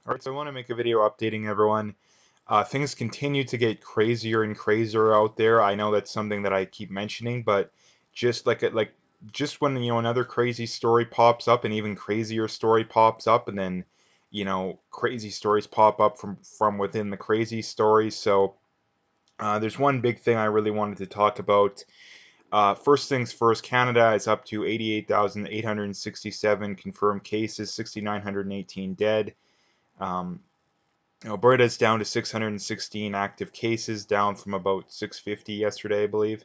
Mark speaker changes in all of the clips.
Speaker 1: Alright, so I want to make a video updating everyone. Things continue to get crazier and crazier out there. I know that's something that I keep mentioning, but just just when another crazy story pops up, an even crazier story pops up, and then crazy stories pop up from within the crazy stories. So there's one big thing I really wanted to talk about. First things first, Canada is up to 88,867 confirmed cases, 6,918 dead. Um, Alberta's down to 616 active cases, down from about 650 yesterday, I believe.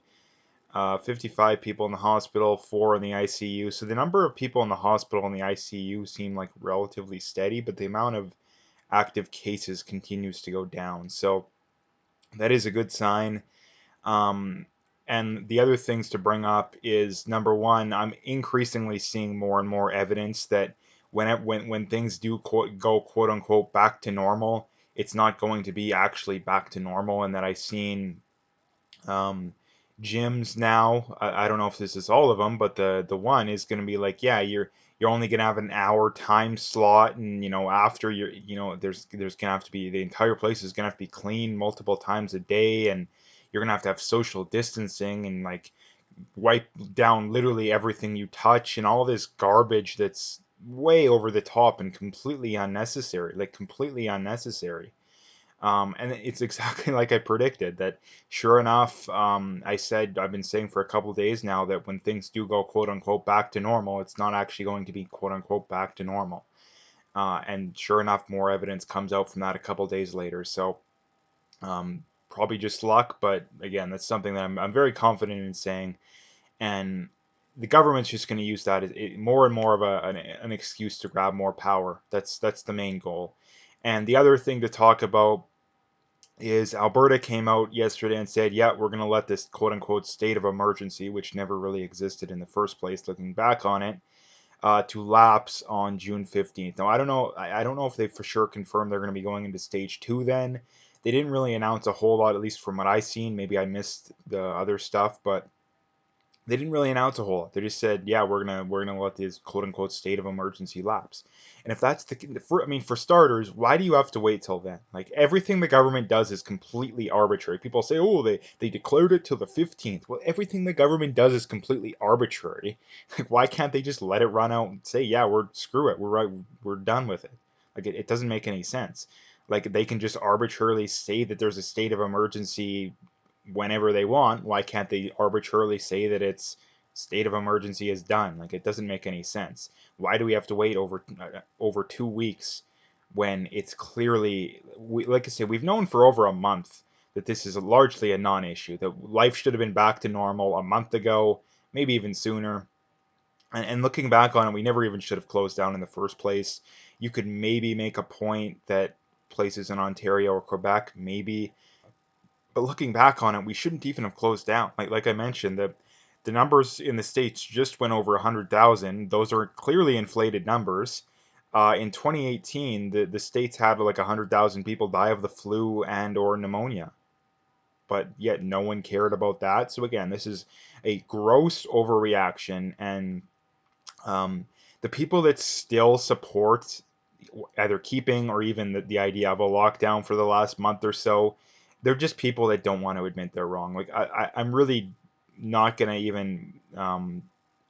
Speaker 1: 55 people in the hospital, 4 in the ICU. So the number of people in the hospital and the ICU seem like relatively steady, but the amount of active cases continues to go down. So that is a good sign. Um, and the other things to bring up is number one, I'm increasingly seeing more and more evidence that when things do go quote unquote back to normal, it's not going to be actually back to normal, and that I've seen um, gyms now. I don't know if this is all of them, but the one is going to be like, yeah, you're only going to have an hour time slot, and after there's going to have to be the entire place is going to have to be cleaned multiple times a day, and you're going to have social distancing and like wipe down literally everything you touch and all this garbage that's way over the top and completely unnecessary, like completely unnecessary. And it's exactly like I predicted that. Sure enough, I've been saying for a couple days now that when things do go quote unquote back to normal, it's not actually going to be quote unquote back to normal. And sure enough, more evidence comes out from that a couple days later. So probably just luck, but again, that's something that I'm very confident in saying. And the government's just going to use that as more and more of an excuse to grab more power. That's the main goal. And the other thing to talk about is Alberta came out yesterday and said, yeah, we're going to let this quote unquote state of emergency, which never really existed in the first place, looking back on it, to lapse on June 15th. Now, I don't know if they for sure confirmed they're going to be going into stage two then. They didn't really announce a whole lot, at least from what I seen. Maybe I missed the other stuff, but they didn't really announce a whole lot. They just said, "Yeah, we're gonna let this quote unquote state of emergency lapse." And if that's I mean, for starters, why do you have to wait till then? Like everything the government does is completely arbitrary. People say, "Oh, they declared it till the 15th." Well, everything the government does is completely arbitrary. Like, why can't they just let it run out and say, "Yeah, we're screw it, we're done with it." Like it doesn't make any sense. Like they can just arbitrarily say that there's a state of emergency whenever they want. Why can't they arbitrarily say that it's state of emergency is done? Like it doesn't make any sense. Why do we have to wait over 2 weeks when it's clearly like I said, we've known for over a month that this is largely a non-issue. That life should have been back to normal a month ago, maybe even sooner. And looking back on it, we never even should have closed down in the first place. You could maybe make a point that places in Ontario or Quebec maybe, but looking back on it, we shouldn't even have closed down. Like I mentioned, the numbers in the states just went over 100,000. Those are clearly inflated numbers. In 2018, the states had like 100,000 people die of the flu and or pneumonia, but yet no one cared about that. So again, this is a gross overreaction, and um, the people that still support either keeping or even the idea of a lockdown for the last month or so, they're just people that don't want to admit they're wrong. Like I'm really not gonna even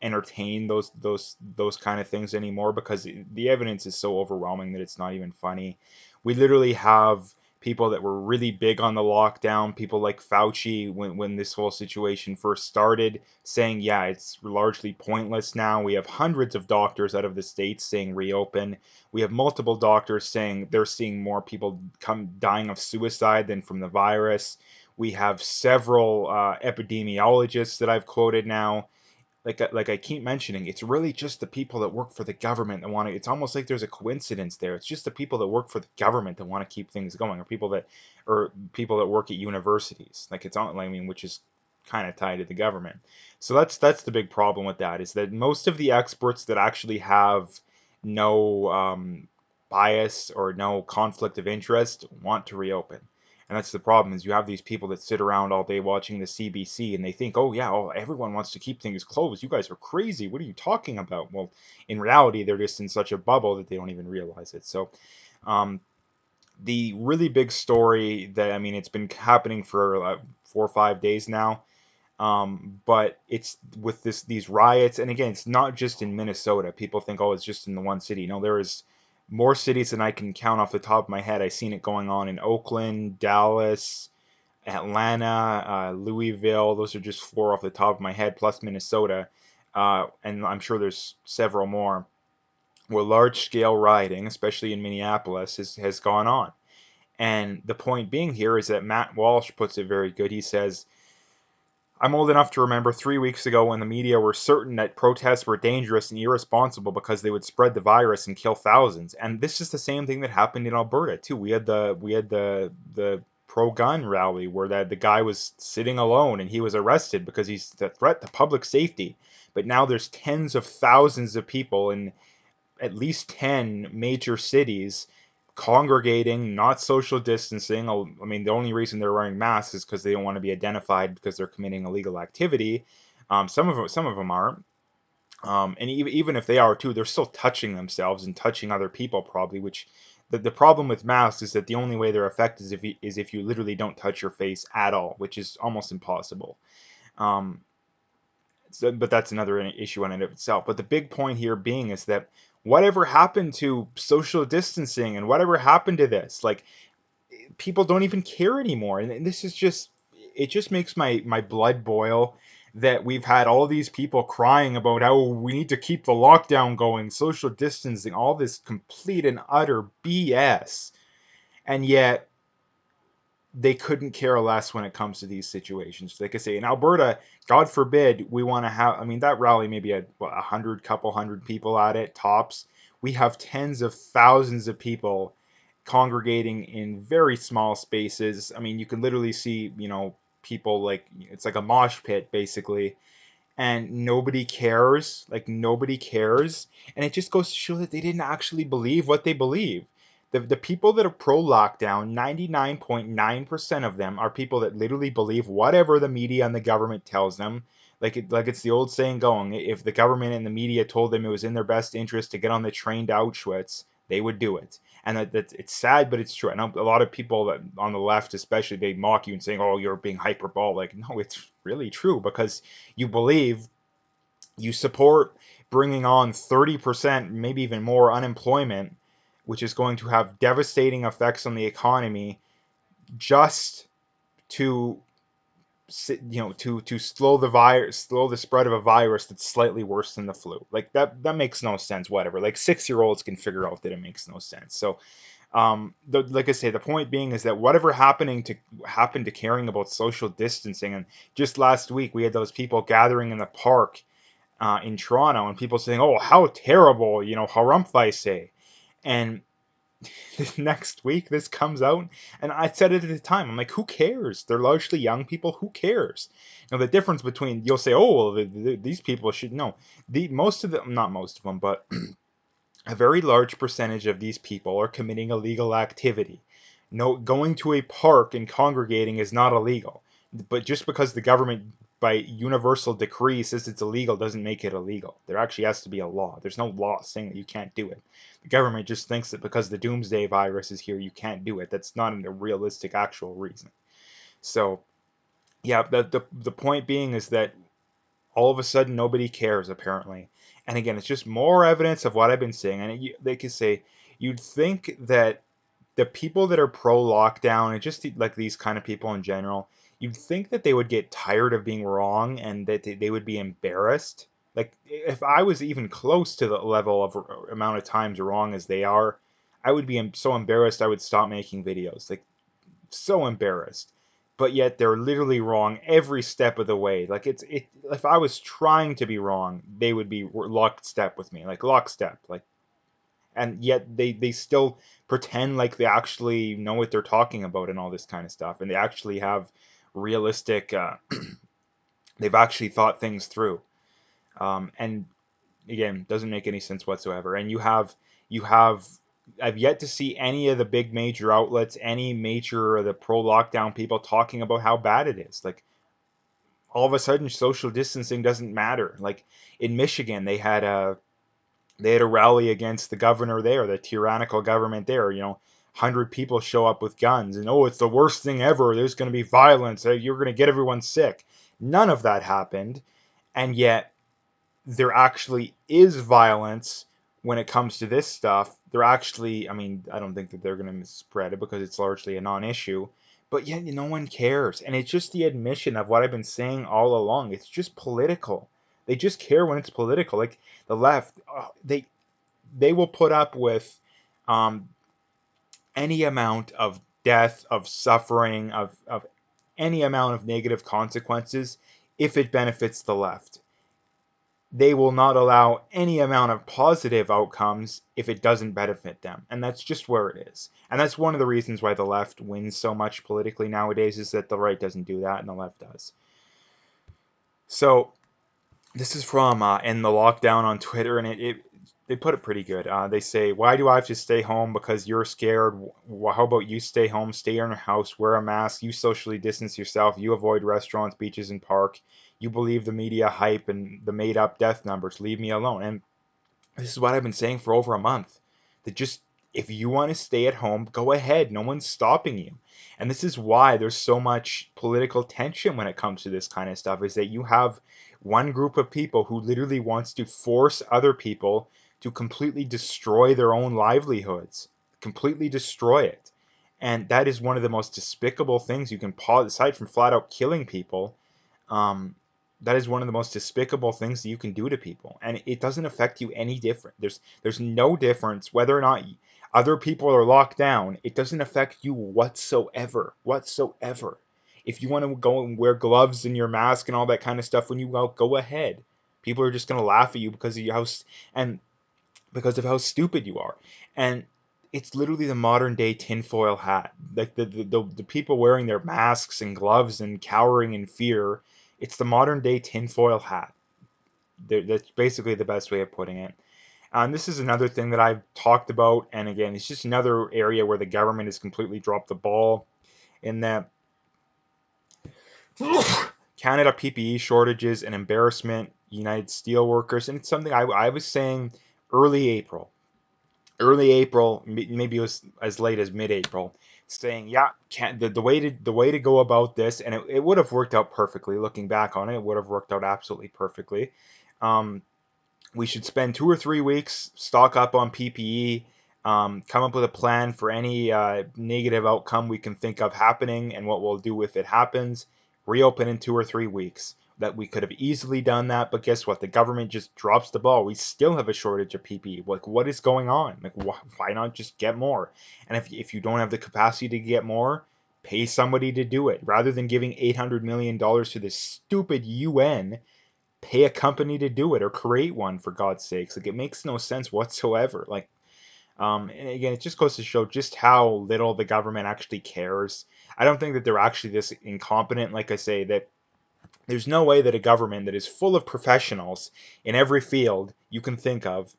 Speaker 1: entertain those kind of things anymore because the evidence is so overwhelming that it's not even funny. We literally have people that were really big on the lockdown, people like Fauci when this whole situation first started, saying, yeah, it's largely pointless now. We have hundreds of doctors out of the states saying reopen. We have multiple doctors saying they're seeing more people come dying of suicide than from the virus. We have several epidemiologists that I've quoted now. Like I keep mentioning, it's really just the people that work for the government that want to. It's almost like there's a coincidence there. It's just the people that work for the government that want to keep things going, or people that work at universities. Like it's on. I mean, which is kind of tied to the government. So that's the big problem with that is that most of the experts that actually have no bias or no conflict of interest want to reopen. And that's the problem is you have these people that sit around all day watching the CBC and they think, oh yeah, oh, everyone wants to keep things closed. You guys are crazy. What are you talking about? Well, in reality, they're just in such a bubble that they don't even realize it. So Um, the really big story that, I mean, it's been happening for 4 or 5 days now. But it's with these riots, and again, it's not just in Minnesota. People think, oh, it's just in the one city. No, there is more cities than I can count off the top of my head. I've seen it going on in Oakland, Dallas, Atlanta, Louisville. Those are just four off the top of my head, plus Minnesota, and I'm sure there's several more where large scale rioting, especially in Minneapolis, has gone on. And the point being here is that Matt Walsh puts it very good. He says, I'm old enough to remember 3 weeks ago when the media were certain that protests were dangerous and irresponsible because they would spread the virus and kill thousands. And this is the same thing that happened in Alberta too. We had the pro-gun rally where the guy was sitting alone and he was arrested because he's a threat to public safety. But now there's tens of thousands of people in at least 10 major cities congregating, not social distancing. I mean, the only reason they're wearing masks is because they don't want to be identified because they're committing illegal activity. Some of them aren't. And even if they are too, they're still touching themselves and touching other people probably. Which the problem with masks is that the only way they're effective is if you literally don't touch your face at all, which is almost impossible. Um, but that's another issue on it itself. But the big point here being is that whatever happened to social distancing and whatever happened to this, like, people don't even care anymore. And this is just, it just makes my blood boil that we've had all these people crying about how we need to keep the lockdown going, social distancing, all this complete and utter BS. And yet they couldn't care less when it comes to these situations. Like I say, in Alberta, God forbid we want to have. I mean, that rally maybe had what, 100, couple hundred people at it tops. We have tens of thousands of people congregating in very small spaces. I mean, you can literally see, people, like, it's like a mosh pit basically, and nobody cares. Like, nobody cares. And it just goes to show that they didn't actually believe what they believe. The people that are pro lockdown, 99.9% of them are people that literally believe whatever the media and the government tells them. Like it's the old saying going, if the government and the media told them it was in their best interest to get on the train to Auschwitz, they would do it. And that it's sad, but it's true. I know a lot of people that on the left, especially, they mock you and saying, "Oh, you're being hyperbolic." No, it's really true, because you believe, you support bringing on 30%, maybe even more, unemployment, which is going to have devastating effects on the economy, just to to slow the spread of a virus that's slightly worse than the flu. Like, that makes no sense. Whatever, like, 6-year-olds can figure out that it makes no sense. So, like I say, the point being is that whatever happened to caring about social distancing. And just last week we had those people gathering in the park in Toronto, and people saying, "Oh, how terrible!" Harumph, say. And next week this comes out, and I said it at the time. I'm like, who cares? They're largely young people. Who cares? Now, the difference between, you'll say, "Oh, well, these people should know." Most of them, not most of them, but a very large percentage of these people are committing illegal activity. No, going to a park and congregating is not illegal. But just because the government, by universal decree, says it's illegal doesn't make it illegal. There actually has to be a law. There's no law saying that you can't do it. The government just thinks that because the doomsday virus is here, you can't do it. That's not a realistic, actual reason. So, yeah, the point being is that all of a sudden nobody cares, apparently. And again, it's just more evidence of what I've been saying. And they could say, you'd think that the people that are pro lockdown, and just like these kind of people in general, you'd think that they would get tired of being wrong and that they would be embarrassed. Like, if I was even close to the level of amount of times wrong as they are, I would be so embarrassed I would stop making videos. Like, so embarrassed. But yet they're literally wrong every step of the way. Like, if I was trying to be wrong, they would be lockstep with me, like lockstep, like. And yet they still pretend like they actually know what they're talking about and all this kind of stuff, and they actually have realistic. They've actually thought things through. And again, doesn't make any sense whatsoever. And you have I've yet to see any of the big major outlets, any major of the pro lockdown people talking about how bad it is. Like, all of a sudden social distancing doesn't matter. Like, in Michigan, they had They had a rally against the governor there, the tyrannical government there. 100 people show up with guns, and oh, it's the worst thing ever. There's going to be violence. You're going to get everyone sick. None of that happened, and yet there actually is violence when it comes to this stuff. They're actually, I mean, I don't think that they're going to spread it because it's largely a non-issue, but yet no one cares. And it's just the admission of what I've been saying all along. It's just political. They just care when it's political. Like the left, they will put up with um, any amount of death, of suffering, of any amount of negative consequences if it benefits the left. They will not allow any amount of positive outcomes if it doesn't benefit them. And that's just where it is. And that's one of the reasons why the left wins so much politically nowadays, is that the right doesn't do that and the left does. So this is from In the Lockdown on Twitter, and they put it pretty good. They say, "Why do I have to stay home? Because you're scared. Well, how about you stay home, stay in your house, wear a mask, you socially distance yourself, you avoid restaurants, beaches, and park. You believe the media hype and the made-up death numbers. Leave me alone." And this is what I've been saying for over a month. That just, if you want to stay at home, go ahead. No one's stopping you. And this is why there's so much political tension when it comes to this kind of stuff, is that you have one group of people who literally wants to force other people to completely destroy their own livelihoods, completely destroy it. And that is one of the most despicable things you can pause, aside from flat out killing people. Um, that is one of the most despicable things that you can do to people, and it doesn't affect you any different. There's no difference whether or not other people are locked down. It doesn't affect you whatsoever. If you want to go and wear gloves and your mask and all that kind of stuff when you go ahead. People are just going to laugh at you because of your house and because of how stupid you are. And it's literally the modern day tinfoil hat. Like the people wearing their masks and gloves and cowering in fear, it's the modern day tinfoil hat. That's basically the best way of putting it. And this is another thing that I've talked about. And again, it's just another area where the government has completely dropped the ball in that Canada PPE shortages and embarrassment, United Steelworkers. And it's something I was saying early April maybe it was as late as mid-April, saying, yeah, the way to go about this, and it would have worked out perfectly. Looking back on it, it would have worked out absolutely perfectly. Um, we should spend 2 or 3 weeks, stock up on PPE, come up with a plan for any negative outcome we can think of happening and what we'll do if it happens. Reopen in 2 or 3 weeks. That we could have easily done that, but guess what? The government just drops the ball. We still have a shortage of PPE. Like, what is going on? Like, why not just get more? And if you don't have the capacity to get more, pay somebody to do it. Rather than giving $800 million to this stupid UN, pay a company to do it or create one, for God's sakes. Like, it makes no sense whatsoever. Like, and again, it just goes to show just how little the government actually cares. I don't think that they're actually this incompetent. Like I say, that there's no way that a government that is full of professionals in every field you can think of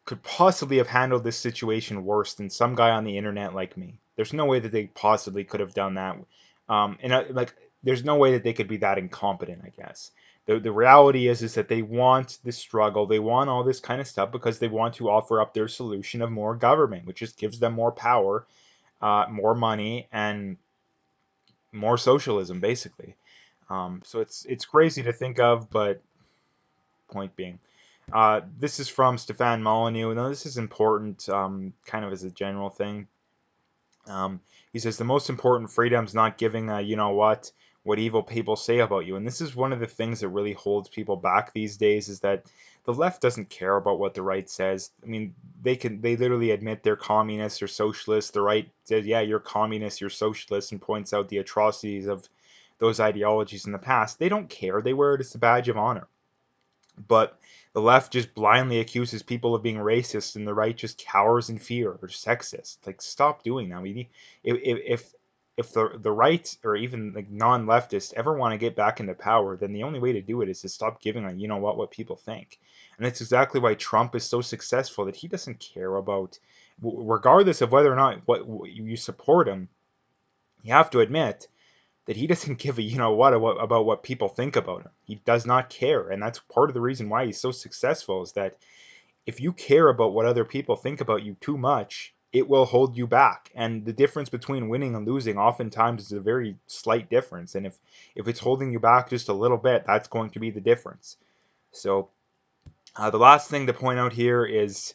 Speaker 1: could possibly have handled this situation worse than some guy on the internet like me. There's no way that they possibly could have done that. Like, there's no way that they could be that incompetent, I guess. The reality is that they want this struggle, they want all this kind of stuff because they want to offer up their solution of more government, which just gives them more power, more money, and more socialism, basically. So it's crazy to think of, but point being. This is from Stefan Molyneux. Now, this is important, kind of as a general thing. He says the most important freedom is not giving a you know what evil people say about you. And this is one of the things that really holds people back these days, is that the left doesn't care about what the right says. I mean, they literally admit they're communists or socialists. The right says, yeah, you're communist, you're socialist, and points out the atrocities of those ideologies in the past. They don't care. They wear it as a badge of honor. But the left just blindly accuses people of being racist, and the right just cowers in fear or sexist. Like, stop doing that. If the right or even like non-leftists ever want to get back into power, then the only way to do it is to stop giving a what people think. And that's exactly why Trump is so successful, that he doesn't care about, regardless of whether or not what you support him. You have to admit that he doesn't give a about what people think about him. He does not care, and that's part of the reason why he's so successful, is that if you care about what other people think about you too much, it will hold you back. And the difference between winning and losing oftentimes is a very slight difference. And if it's holding you back just a little bit, that's going to be the difference. So the last thing to point out here is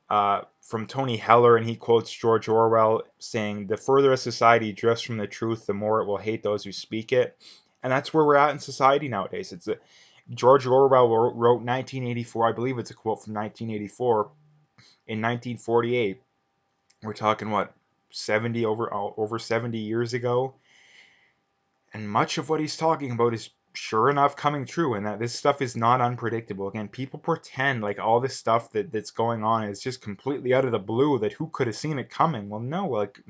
Speaker 1: from Tony Heller, and he quotes George Orwell saying, "The further a society drifts from the truth, the more it will hate those who speak it." And that's where we're at in society nowadays. George Orwell wrote 1984. I believe it's a quote from 1984. In 1948, we're talking what, 70 over 70 years ago, and much of what he's talking about is sure enough coming true, and that this stuff is not unpredictable. Again, people pretend like all this stuff that's going on is just completely out of the blue, that who could have seen it coming. Well, no, like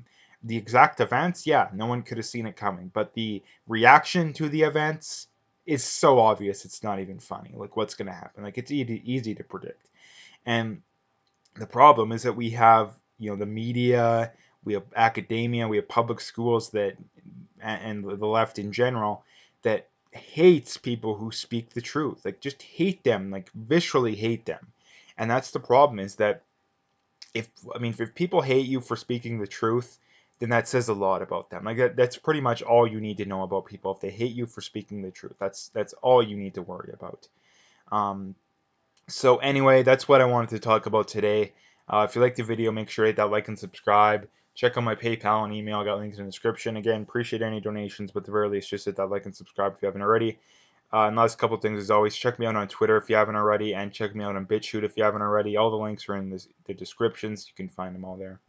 Speaker 1: the exact events, yeah, no one could have seen it coming, but the reaction to the events is so obvious it's not even funny. Like what's going to happen, like it's easy to predict. And the problem is that we have, the media, we have academia, we have public schools and the left in general, that hates people who speak the truth. Like just hate them, like viscerally hate them. And that's the problem, is that if people hate you for speaking the truth, then that says a lot about them. Like that's pretty much all you need to know about people. If they hate you for speaking the truth, that's all you need to worry about. Um, so anyway, that's what I wanted to talk about today. If you liked the video, make sure to hit that like and subscribe. Check out my PayPal and email. I got links in the description. Again, appreciate any donations, but at the very least, just hit that like and subscribe if you haven't already. And last couple things, as always, check me out on Twitter if you haven't already, and check me out on BitChute if you haven't already. All the links are in the descriptions. You can find them all there.